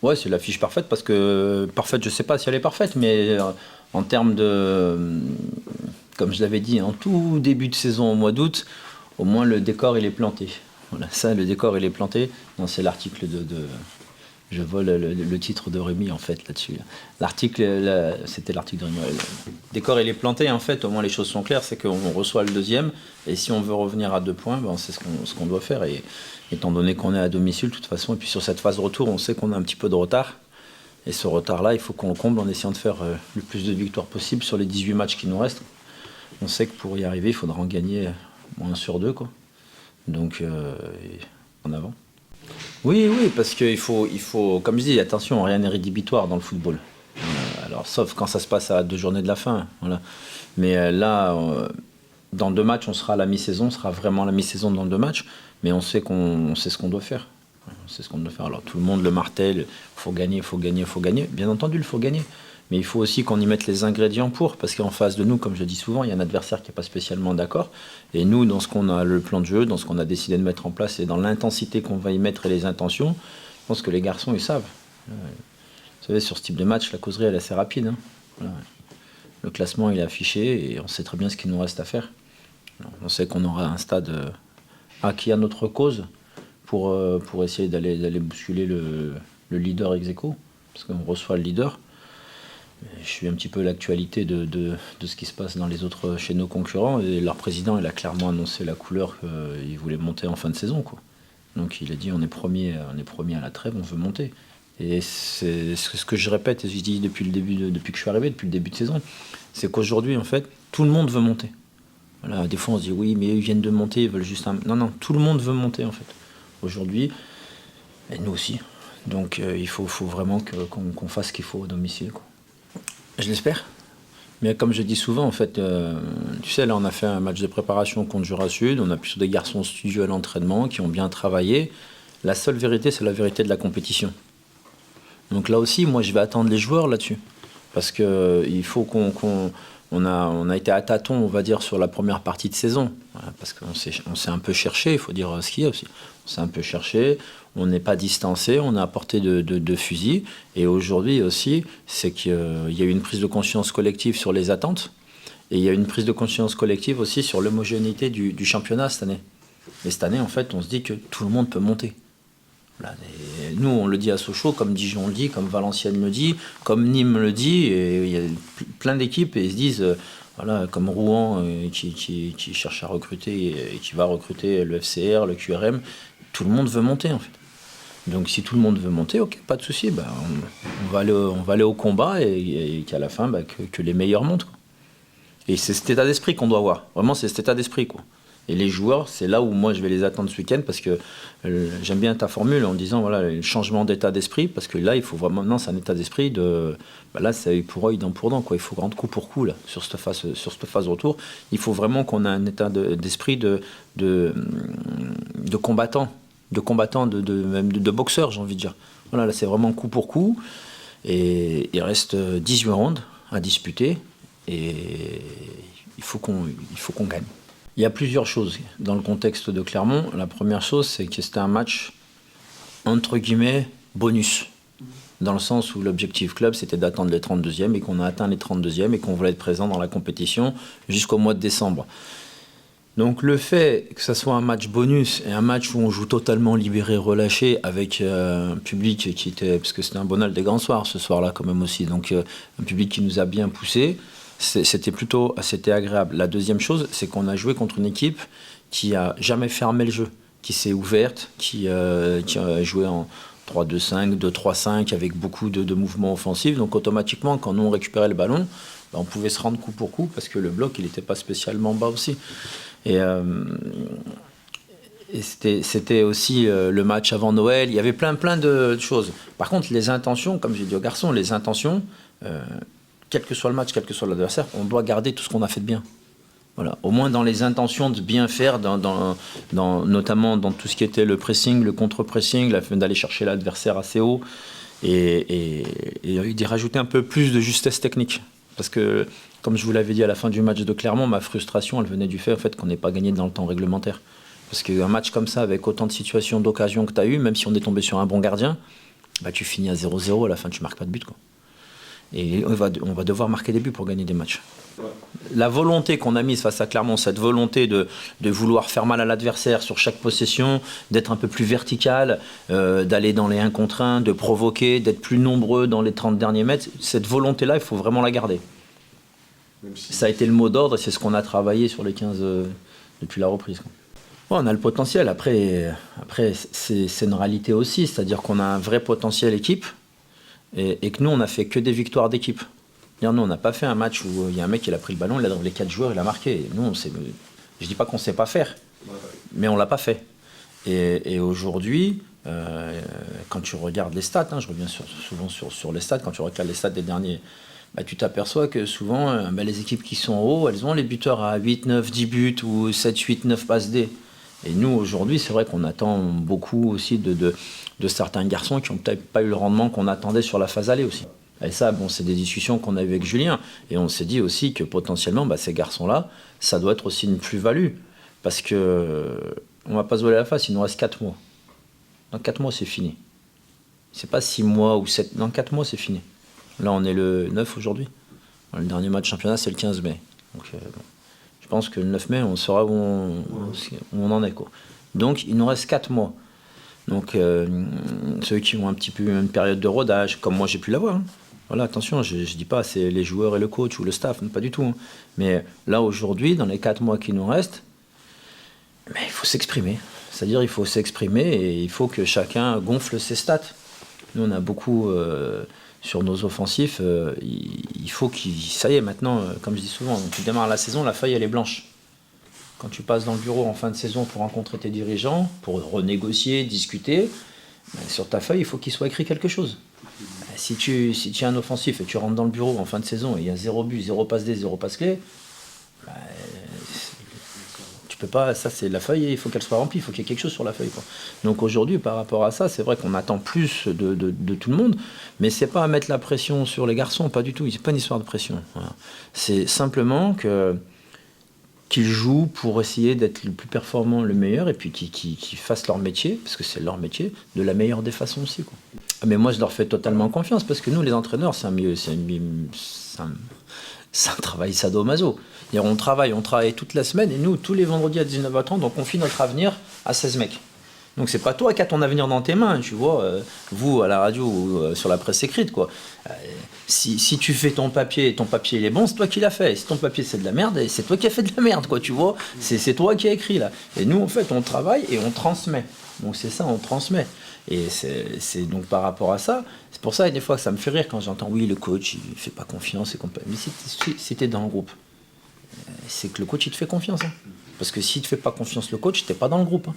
Ouais, c'est la fiche parfaite parce que parfaite, je sais pas si elle est parfaite, mais en termes de, comme je l'avais dit, en tout début de saison au mois d'août, au moins le décor il est planté. Voilà, ça, le décor il est planté. Non, c'est l'article je vole le titre de Rémi en fait là-dessus. L'article, c'était l'article de Rémi. Le décor il est planté en fait, au moins les choses sont claires, c'est qu'on reçoit le deuxième et si on veut revenir à 2 points, ben, c'est ce qu'on doit faire. Et étant donné qu'on est à domicile de toute façon, et puis sur cette phase de retour, on sait qu'on a un petit peu de retard. Et ce retard-là, il faut qu'on le comble en essayant de faire le plus de victoires possible sur les 18 matchs qui nous restent. On sait que pour y arriver, il faudra en gagner moins 1 sur 2, quoi. Donc, en avant. Oui, oui, parce qu'il faut, comme je dis, attention, rien n'est rédhibitoire dans le football. Alors, sauf quand ça se passe à 2 journées de la fin, voilà. Mais là, dans 2 matchs, on sera à la mi-saison, on sera vraiment à la mi-saison dans 2 matchs, mais on sait on sait ce qu'on doit faire. On sait ce qu'on doit faire. Alors, tout le monde le martèle, il faut gagner, il faut gagner, il faut gagner. Bien entendu, il faut gagner. Mais il faut aussi qu'on y mette les ingrédients pour, parce qu'en face de nous, comme je le dis souvent, il y a un adversaire qui n'est pas spécialement d'accord. Et nous, dans ce qu'on a le plan de jeu, dans ce qu'on a décidé de mettre en place et dans l'intensité qu'on va y mettre et les intentions, je pense que les garçons, ils savent. Vous savez, sur ce type de match, la causerie, elle est assez rapide. Hein. Voilà. Le classement, il est affiché et on sait très bien ce qu'il nous reste à faire. On sait qu'on aura un stade acquis à notre cause pour essayer d'aller bousculer le leader ex aequo, parce qu'on reçoit le leader. Je suis un petit peu l'actualité de ce qui se passe dans les autres, chez nos concurrents, et leur président, il a clairement annoncé la couleur qu'il voulait monter en fin de saison, quoi. Donc il a dit on est premier à la trêve, on veut monter. Et c'est ce que je répète et je dis depuis que je suis arrivé, depuis le début de saison, c'est qu'aujourd'hui en fait tout le monde veut monter. Voilà, des fois on se dit oui mais ils viennent de monter, ils veulent juste un... Non, tout le monde veut monter en fait. Aujourd'hui, et nous aussi. Donc il faut vraiment qu'on fasse ce qu'il faut au domicile, quoi. Je l'espère. Mais comme je dis souvent, en fait, tu sais, là, on a fait un match de préparation contre Jura Sud. On a plutôt des garçons studieux à l'entraînement qui ont bien travaillé. La seule vérité, c'est la vérité de la compétition. Donc là aussi, moi, je vais attendre les joueurs là-dessus. Parce qu'il faut on a été à tâtons, on va dire, sur la première partie de saison. Voilà, parce qu'on s'est un peu cherché, il faut dire ce qu'il y a aussi. On s'est un peu cherché, on n'est pas distancé, on a apporté de fusil. Et aujourd'hui aussi, c'est qu'il y a eu une prise de conscience collective sur les attentes. Et il y a une prise de conscience collective aussi sur l'homogénéité du championnat cette année. Et cette année, en fait, on se dit que tout le monde peut monter. Voilà, nous, on le dit à Sochaux, comme Dijon le dit, comme Valenciennes le dit, comme Nîmes le dit, et il y a plein d'équipes et ils se disent, voilà, comme Rouen qui cherche à recruter et qui va recruter le FCR, le QRM, tout le monde veut monter en fait. Donc si tout le monde veut monter, ok, pas de souci, bah, on va aller au combat et qu'à la fin, bah, que les meilleurs montent, quoi. Et c'est cet état d'esprit qu'on doit avoir. Vraiment, c'est cet état d'esprit, quoi. Et les joueurs, c'est là où moi je vais les attendre ce week-end parce que j'aime bien ta formule en disant voilà le changement d'état d'esprit parce que là il faut vraiment maintenant c'est un état d'esprit de là c'est œil pour œil, dent pour dent, quoi. Il faut rendre coup pour coup là sur cette phase retour. Il faut vraiment qu'on ait un état d'esprit de combattant, même de boxeur, j'ai envie de dire. Voilà, là c'est vraiment coup pour coup et il reste 18 rounds à disputer et il faut qu'on gagne. Il y a plusieurs choses dans le contexte de Clermont. La première chose, c'est que c'était un match, entre guillemets, bonus. Dans le sens où l'objectif club, c'était d'attendre les 32e et qu'on a atteint les 32e et qu'on voulait être présent dans la compétition jusqu'au mois de décembre. Donc le fait que ça soit un match bonus et un match où on joue totalement libéré, relâché, avec un public qui était... Parce que c'était un bonal des grands soirs ce soir-là quand même aussi. Donc un public qui nous a bien poussé. C'était agréable. La deuxième chose, c'est qu'on a joué contre une équipe qui a jamais fermé le jeu, qui s'est ouverte, qui a joué en 3-2-5, 2-3-5 avec beaucoup de mouvements offensifs. Donc automatiquement, quand nous on récupérait le ballon, on pouvait se rendre coup pour coup parce que le bloc il n'était pas spécialement bas aussi. Et c'était aussi le match avant Noël. Il y avait plein de choses. Par contre, les intentions, comme j'ai dit aux garçons, les intentions. Quel que soit le match, quel que soit l'adversaire, on doit garder tout ce qu'on a fait de bien. Voilà. Au moins dans les intentions de bien faire, notamment dans tout ce qui était le pressing, le contre-pressing, d'aller chercher l'adversaire assez haut et d'y rajouter un peu plus de justesse technique. Parce que, comme je vous l'avais dit à la fin du match de Clermont, ma frustration, elle venait du fait en fait, qu'on n'ait pas gagné dans le temps réglementaire. Parce qu'un match comme ça, avec autant de situations d'occasion que tu as eu, même si on est tombé sur un bon gardien, bah, tu finis à 0-0, à la fin tu marques pas de but, quoi. Et on va devoir marquer des buts pour gagner des matchs. La volonté qu'on a mise face à Clermont, cette volonté de vouloir faire mal à l'adversaire sur chaque possession, d'être un peu plus vertical, d'aller dans les 1 contre 1, de provoquer, d'être plus nombreux dans les 30 derniers mètres, cette volonté-là, il faut vraiment la garder. Ça a été le mot d'ordre et c'est ce qu'on a travaillé sur les 15 depuis la reprise, quoi. Ouais, on a le potentiel. Après c'est une réalité aussi, c'est-à-dire qu'on a un vrai potentiel équipe et que nous, on n'a fait que des victoires d'équipe. Nous, on n'a pas fait un match où il y a un mec qui a pris le ballon, il a dans les 4 joueurs, il a marqué. Et nous, je dis pas qu'on sait pas faire, mais on l'a pas fait. Et aujourd'hui, quand tu regardes les stats, je reviens souvent sur les stats, quand tu regardes les stats des derniers, bah, tu t'aperçois que souvent, les équipes qui sont en haut, elles ont les buteurs à 8, 9, 10 buts ou 7, 8, 9 passes D. Et nous, aujourd'hui, c'est vrai qu'on attend beaucoup aussi de certains garçons qui n'ont peut-être pas eu le rendement qu'on attendait sur la phase aller aussi. Et ça, bon, c'est des discussions qu'on a eues avec Julien. Et on s'est dit aussi que potentiellement, bah, ces garçons-là, ça doit être aussi une plus-value. Parce que on ne va pas se voiler la face, il nous reste 4 mois. Dans 4 mois, c'est fini. C'est pas 6 mois ou 7. Dans 4 mois, c'est fini. Là, on est le 9 aujourd'hui. Le dernier match championnat, c'est le 15 mai. Donc, bon. Je pense que le 9 mai, on saura où on en est, quoi. Donc, il nous reste 4 mois. Donc, ceux qui ont un petit peu une période de rodage, comme moi, j'ai pu l'avoir. Voilà, attention, je ne dis pas c'est les joueurs et le coach ou le staff, pas du tout. Mais là, aujourd'hui, dans les 4 mois qui nous restent, mais il faut s'exprimer. C'est-à-dire, il faut s'exprimer et il faut que chacun gonfle ses stats. Nous, on a beaucoup sur nos offensifs. Il faut ça y est, maintenant, comme je dis souvent, tu démarres la saison, la feuille, elle est blanche. Quand tu passes dans le bureau en fin de saison pour rencontrer tes dirigeants, pour renégocier, discuter, sur ta feuille, il faut qu'il soit écrit quelque chose. Si tu es un offensif et tu rentres dans le bureau en fin de saison et il y a 0 but, 0 passe D, 0 passe clé, tu peux pas, ça c'est la feuille et il faut qu'elle soit remplie, il faut qu'il y ait quelque chose sur la feuille, quoi. Donc aujourd'hui, par rapport à ça, c'est vrai qu'on attend plus de tout le monde, mais c'est pas à mettre la pression sur les garçons, pas du tout, c'est pas une histoire de pression. Voilà. C'est simplement qu'ils jouent pour essayer d'être le plus performant, le meilleur, et puis qu'ils fassent leur métier, parce que c'est leur métier, de la meilleure des façons aussi, quoi. Mais moi, je leur fais totalement confiance, parce que nous, les entraîneurs, c'est un travail sadomaso. On travaille toute la semaine, et nous, tous les vendredis à 19h30, on confie notre avenir à 16 mecs. Donc c'est pas toi qui as ton avenir dans tes mains, tu vois, vous à la radio ou sur la presse écrite, quoi. Si tu fais ton papier il est bon, c'est toi qui l'as fait. Et si ton papier c'est de la merde, c'est toi qui as fait de la merde, quoi, tu vois. C'est toi qui as écrit là. Et nous en fait on travaille et on transmet. Donc c'est ça, on transmet. Et c'est donc par rapport à ça, c'est pour ça des fois que ça me fait rire quand j'entends oui le coach il fait pas confiance et compagnie. Mais si t'es dans le groupe, c'est que le coach il te fait confiance. Parce que s'il te fait pas confiance le coach, t'es pas dans le groupe.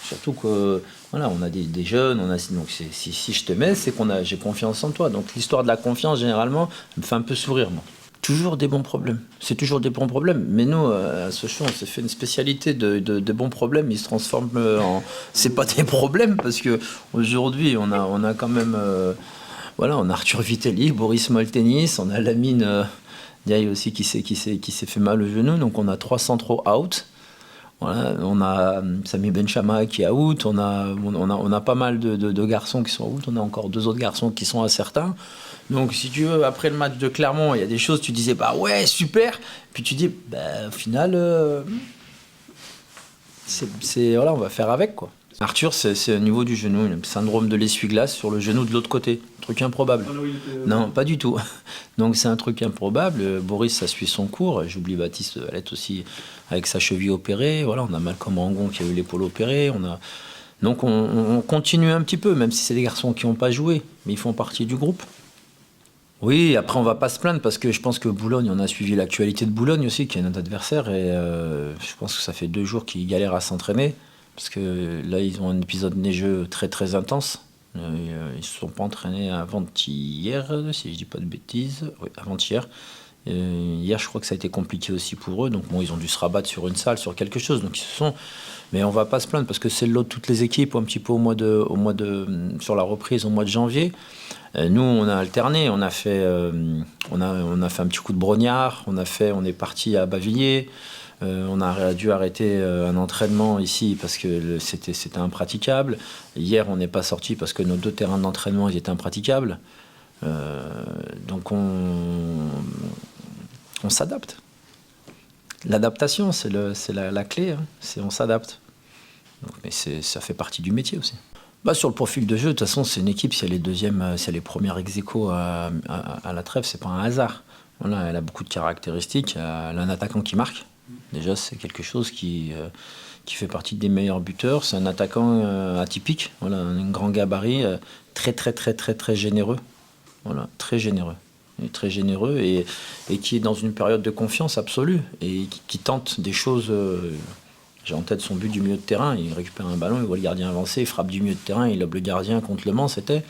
Surtout que voilà, on a des jeunes, donc si je te mets, c'est j'ai confiance en toi. Donc l'histoire de la confiance, généralement, me fait un peu sourire, moi. Toujours des bons problèmes. C'est toujours des bons problèmes. Mais nous, à Sochaux, on s'est fait une spécialité de bons problèmes. Ils se transforment en... C'est pas des problèmes, parce qu'aujourd'hui, on a quand même... voilà, on a Arthur Vitelli, Boris Moltenis, on a Lamine Diaye aussi qui s'est fait mal au genou. Donc on a 3 centraux out. Voilà, on a Sami Benchama qui est out, on a pas mal de garçons qui sont out, on a encore 2 autres garçons qui sont incertains. Donc si tu veux, après le match de Clermont, il y a des choses, tu disais bah ouais super, puis tu dis bah au final voilà, on va faire avec, quoi. Arthur, c'est au niveau du genou, il a le syndrome de l'essuie-glace sur le genou de l'autre côté. Truc improbable. Non, pas du tout. Donc c'est un truc improbable. Boris, ça suit son cours. J'oublie Baptiste Valette aussi avec sa cheville opérée. Voilà, on a Malcolm Rangon qui a eu l'épaule opérée. Donc on continue un petit peu, même si c'est des garçons qui n'ont pas joué, mais ils font partie du groupe. Oui, après on va pas se plaindre parce que je pense que Boulogne, on a suivi l'actualité de Boulogne aussi, qui est notre adversaire, et je pense que ça fait 2 jours qu'ils galèrent à s'entraîner. Parce que là, ils ont un épisode neigeux très très intense. Ils ne se sont pas entraînés avant-hier, si je dis pas de bêtises. Oui, avant-hier. Hier, je crois que ça a été compliqué aussi pour eux. Donc bon, ils ont dû se rabattre sur une salle, sur quelque chose. Donc ils se sont... Mais on va pas se plaindre parce que c'est le lot de toutes les équipes, un petit peu sur la reprise au mois de janvier. Nous, on a alterné. On a fait un petit coup de Brognard. On est parti à Bavilliers. On a dû arrêter un entraînement ici parce que c'était impraticable. Hier, on n'est pas sorti parce que nos 2 terrains d'entraînement ils étaient impraticables. Donc on s'adapte. L'adaptation, c'est la clé. Hein. On s'adapte. Mais ça fait partie du métier aussi. Sur le profil de jeu, de toute façon, c'est une équipe, si elle est deuxième, si elle est première ex-aequo à la trêve, c'est pas un hasard. Voilà, elle a beaucoup de caractéristiques. Elle a un attaquant qui marque. Déjà, c'est quelque chose qui fait partie des meilleurs buteurs. C'est un attaquant atypique, voilà, un grand gabarit, très, très, très, très, très généreux. Voilà, très généreux. Très généreux et qui est dans une période de confiance absolue et qui tente des choses. J'ai en tête son but du milieu de terrain, il récupère un ballon, il voit le gardien avancer, il frappe du milieu de terrain, il lobe le gardien contre le Mans, c'était.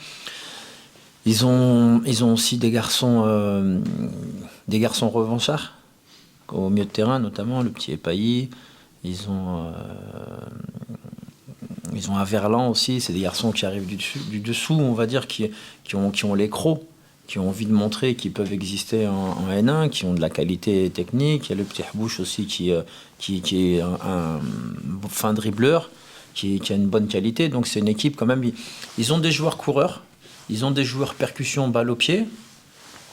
Ils ont aussi des garçons revanchards, au milieu de terrain notamment, le petit Epailly. Ils ont Averlan aussi, c'est des garçons qui arrivent du dessous, on va dire, qui ont les crocs, qui ont envie de montrer qu'ils peuvent exister en N1, qui ont de la qualité technique. Il y a le petit Habouche aussi qui est un fin dribbleur, qui a une bonne qualité. Donc c'est une équipe quand même. Ils ont des joueurs coureurs, ils ont des joueurs percussion balle au pied,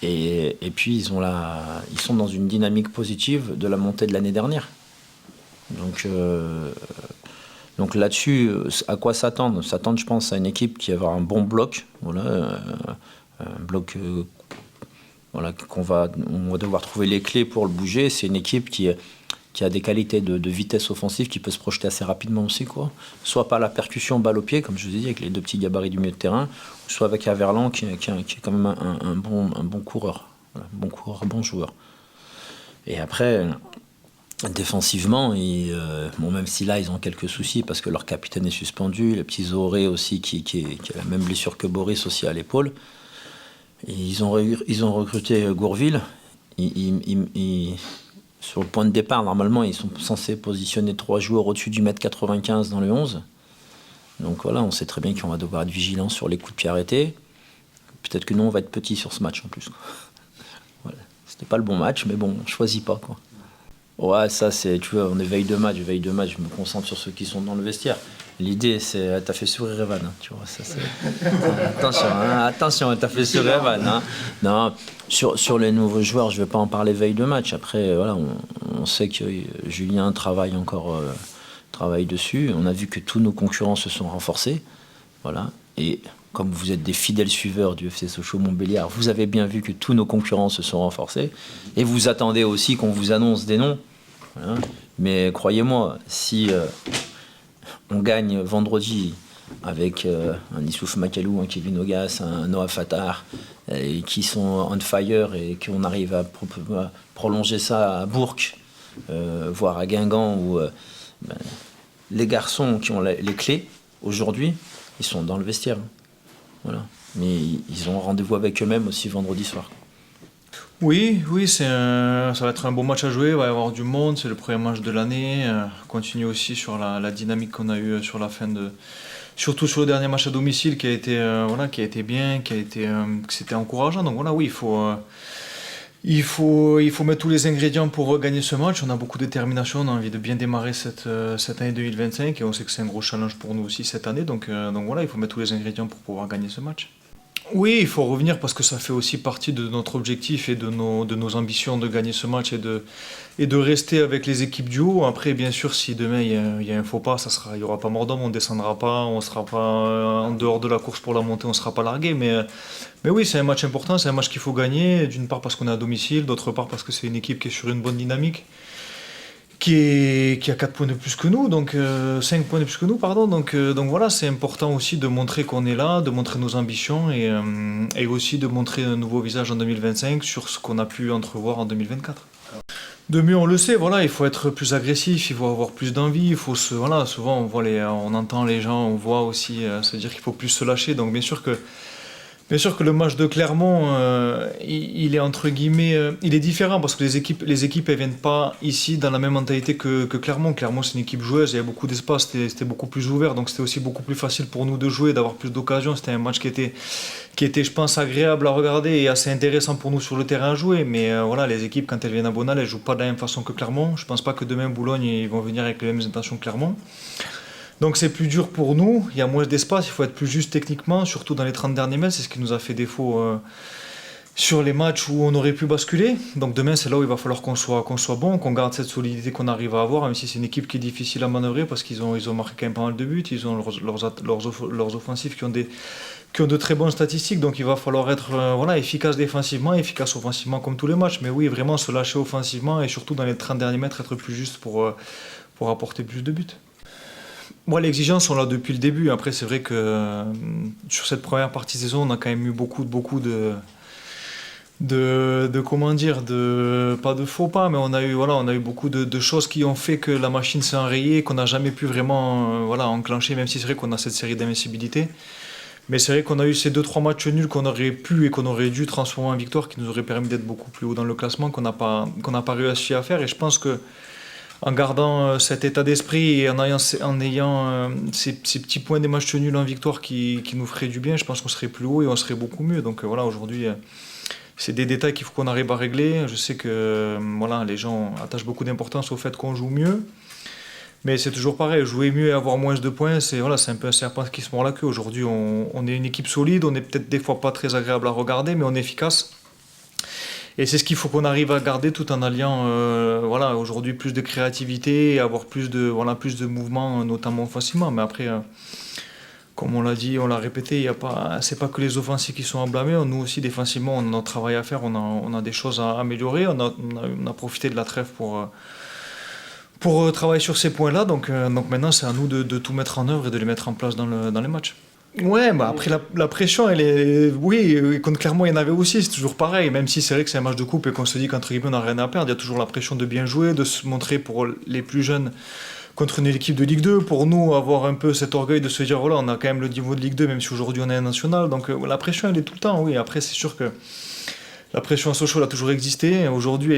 et puis ils sont dans une dynamique positive de la montée de l'année dernière. Donc là-dessus, à quoi s'attendre ? S'attendre, je pense, à une équipe qui va avoir un bon bloc. Voilà, un bloc on va devoir trouver les clés pour le bouger. C'est une équipe qui a des qualités de vitesse offensive, qui peut se projeter assez rapidement aussi, quoi. Soit par la percussion balle au pied, comme je vous ai dit, avec les 2 petits gabarits du milieu de terrain, soit avec Averlan qui est quand même un bon coureur. Voilà, bon joueur. Et après, défensivement, même si là ils ont quelques soucis parce que leur capitaine est suspendu, le petit Zoré aussi qui a la même blessure que Boris aussi à l'épaule. Ils ont recruté Gourville. Sur le point de départ, normalement, ils sont censés positionner 3 joueurs au-dessus du 1m95 dans le 11. Donc voilà, on sait très bien qu'on va devoir être vigilant sur les coups de pied arrêtés. Peut-être que nous, on va être petits sur ce match en plus. Voilà. C'était pas le bon match, mais bon, on choisit pas, quoi. Ouais, ça c'est, tu vois, on est veille de match, je me concentre sur ceux qui sont dans le vestiaire. L'idée c'est, t'as fait sourire Evan, hein, tu vois, ça c'est... attention, t'as fait sourire Evan, hein. Non, sur les nouveaux joueurs, je vais pas en parler veille de match. Après, voilà, on sait que Julien travaille dessus. On a vu que tous nos concurrents se sont renforcés, voilà. Et comme vous êtes des fidèles suiveurs du FC Sochaux-Montbéliard, vous avez bien vu que tous nos concurrents se sont renforcés. Et vous attendez aussi qu'on vous annonce des noms. Voilà. Mais croyez-moi, si on gagne vendredi avec un Issouf Makalou, un Kevin Ogas, un Noah Fattar, et qui sont on fire, et qu'on arrive à prolonger ça à Bourg, voire à Guingamp, où les garçons qui ont les clés, aujourd'hui, ils sont dans le vestiaire. Voilà. Mais ils ont rendez-vous avec eux-mêmes aussi vendredi soir. Oui, ça va être un beau match à jouer, il va y avoir du monde, c'est le premier match de l'année. Continue aussi sur la dynamique qu'on a eue sur la fin surtout sur le dernier match à domicile qui a été bien, que c'était encourageant. Donc voilà, oui, il faut mettre tous les ingrédients pour gagner ce match. On a beaucoup de détermination, on a envie de bien démarrer cette année 2025 et on sait que c'est un gros challenge pour nous aussi cette année. Donc voilà, il faut mettre tous les ingrédients pour pouvoir gagner ce match. Oui, il faut revenir parce que ça fait aussi partie de notre objectif et de nos ambitions de gagner ce match et de rester avec les équipes du haut. Après, bien sûr, si demain il y a un faux pas, il n'y aura pas mort d'homme, on ne descendra pas, on ne sera pas en dehors de la course pour la montée, on ne sera pas largué. Mais oui, c'est un match important, c'est un match qu'il faut gagner, d'une part parce qu'on est à domicile, d'autre part parce que c'est une équipe qui est sur une bonne dynamique. Qui a 4 points de plus que nous, donc 5 points de plus que nous, pardon. Donc voilà, c'est important aussi de montrer qu'on est là, de montrer nos ambitions et aussi de montrer un nouveau visage en 2025 sur ce qu'on a pu entrevoir en 2024. De mieux, on le sait, voilà, il faut être plus agressif, il faut avoir plus d'envie, il faut souvent on entend les gens, on voit aussi se dire qu'il faut plus se lâcher. Donc bien sûr que Bien sûr que le match de Clermont, il est entre guillemets, il est différent parce que les équipes elles viennent pas ici dans la même mentalité que Clermont. Clermont c'est une équipe joueuse, il y avait beaucoup d'espace, c'était beaucoup plus ouvert, donc c'était aussi beaucoup plus facile pour nous de jouer, d'avoir plus d'occasions. C'était un match qui était, je pense, agréable à regarder et assez intéressant pour nous sur le terrain à jouer. Mais voilà, les équipes quand elles viennent à Bonal, elles jouent pas de la même façon que Clermont. Je pense pas que demain Boulogne ils vont venir avec les mêmes intentions que Clermont. Donc c'est plus dur pour nous, il y a moins d'espace, il faut être plus juste techniquement, surtout dans les 30 derniers mètres, c'est ce qui nous a fait défaut sur les matchs où on aurait pu basculer. Donc demain c'est là où il va falloir qu'on soit bon, qu'on garde cette solidité qu'on arrive à avoir, même si c'est une équipe qui est difficile à manœuvrer parce qu'ils ont marqué quand même pas mal de buts, ils ont leurs offensifs qui ont de très bonnes statistiques, donc il va falloir être efficace défensivement, efficace offensivement comme tous les matchs, mais oui, vraiment se lâcher offensivement et surtout dans les 30 derniers mètres être plus juste pour apporter plus de buts. Moi, l'exigence, on l'a depuis le début. Après, c'est vrai que sur cette première partie de saison, on a quand même eu beaucoup comment dire, pas de faux pas, mais on a eu beaucoup de choses qui ont fait que la machine s'est enrayée, qu'on n'a jamais pu vraiment enclencher, même si c'est vrai qu'on a cette série d'invincibilité. Mais c'est vrai qu'on a eu ces 2-3 matchs nuls qu'on aurait pu et qu'on aurait dû transformer en victoire, qui nous auraient permis d'être beaucoup plus haut dans le classement, qu'on n'a pas réussi à faire. Et je pense que en gardant cet état d'esprit et en ayant ces petits points des matchs nuls en victoire qui nous feraient du bien, je pense qu'on serait plus haut et on serait beaucoup mieux. Donc voilà, aujourd'hui, c'est des détails qu'il faut qu'on arrive à régler. Je sais que les gens attachent beaucoup d'importance au fait qu'on joue mieux. Mais c'est toujours pareil, jouer mieux et avoir moins de points, c'est un peu un serpent qui se mord la queue. Aujourd'hui, on est une équipe solide, on n'est peut-être des fois pas très agréable à regarder, mais on est efficace. Et c'est ce qu'il faut qu'on arrive à garder tout en alliant aujourd'hui plus de créativité et avoir plus de mouvement, notamment offensivement. Mais après, comme on l'a dit, on l'a répété, c'est pas que les offensifs qui sont à blâmer. Nous aussi, défensivement, on a notre travail à faire, on a des choses à améliorer. On a profité de la trêve pour travailler sur ces points-là. Donc maintenant, c'est à nous de tout mettre en œuvre et de les mettre en place dans les matchs. Ouais, après la pression, elle est. Oui, contre Clermont, il y en avait aussi, c'est toujours pareil. Même si c'est vrai que c'est un match de coupe et qu'on se dit qu'entre guillemets, on n'a rien à perdre, il y a toujours la pression de bien jouer, de se montrer pour les plus jeunes contre une équipe de Ligue 2. Pour nous, avoir un peu cet orgueil de se dire, voilà, on a quand même le niveau de Ligue 2, même si aujourd'hui on est un national. Donc la pression, elle est tout le temps, oui. Après, c'est sûr que la pression à Sochaux a toujours existé. Aujourd'hui,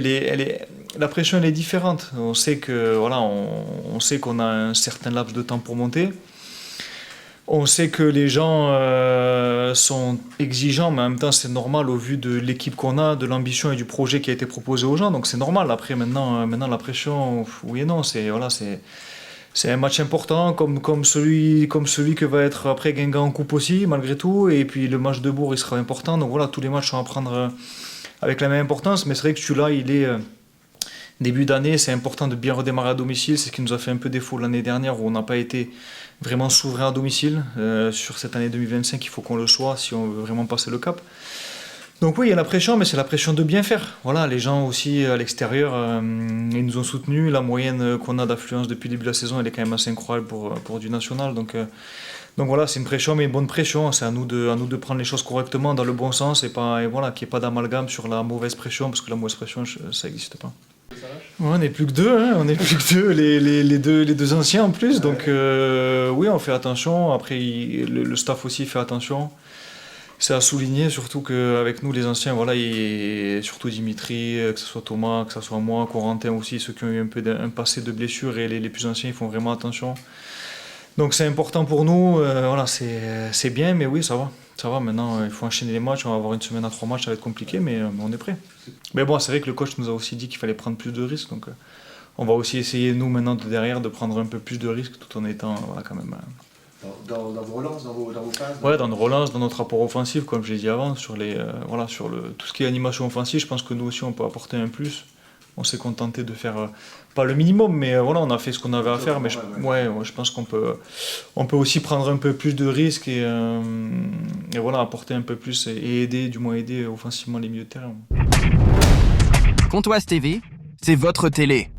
la pression, elle est différente. On sait on sait qu'on a un certain laps de temps pour monter. On sait que les gens sont exigeants, mais en même temps c'est normal au vu de l'équipe qu'on a, de l'ambition et du projet qui a été proposé aux gens, donc c'est normal. Après maintenant la pression, oui et non, c'est un match important comme celui que va être après Guingamp en coupe aussi, malgré tout, et puis le match de Bourg il sera important, donc voilà, tous les matchs sont à prendre avec la même importance, mais c'est vrai que celui-là il est début d'année, c'est important de bien redémarrer à domicile, c'est ce qui nous a fait un peu défaut l'année dernière où on n'a pas été vraiment souverain à domicile. Sur cette année 2025, il faut qu'on le soit si on veut vraiment passer le cap. Donc oui, il y a la pression, mais c'est la pression de bien faire. Voilà, les gens aussi à l'extérieur, ils nous ont soutenus. La moyenne qu'on a d'affluence depuis le début de la saison, elle est quand même assez incroyable pour du national. Donc voilà, c'est une pression, mais une bonne pression. C'est à nous de prendre les choses correctement, dans le bon sens, et qu'il n'y ait pas d'amalgame sur la mauvaise pression, parce que la mauvaise pression, ça n'existe pas. Ouais, on n'est plus que deux, on n'est plus que deux, les deux anciens en plus, donc oui, on fait attention. Après, le staff aussi fait attention. C'est à souligner, surtout qu'avec nous, les anciens, surtout Dimitri, que ce soit Thomas, que ce soit moi, Corentin aussi, ceux qui ont eu un peu un passé de blessure, et les plus anciens, ils font vraiment attention. Donc c'est important pour nous, c'est bien, mais oui, ça va. Ça va, maintenant, il faut enchaîner les matchs. On va avoir une semaine à 3 matchs, ça va être compliqué, mais on est prêt. Mais bon, c'est vrai que le coach nous a aussi dit qu'il fallait prendre plus de risques. Donc, on va aussi essayer, nous, maintenant, de prendre un peu plus de risques tout en étant quand même. Dans vos relances, dans vos passes Ouais, dans nos relances, dans notre rapport offensif, comme je l'ai dit avant, sur tout ce qui est animation offensive, je pense que nous aussi, on peut apporter un plus. On s'est contenté de faire, pas le minimum, mais on a fait ce qu'on avait à faire. Mais je pense qu'on peut aussi prendre un peu plus de risques et apporter un peu plus et aider offensivement les milieux de terrain. Comtoise TV, c'est votre télé.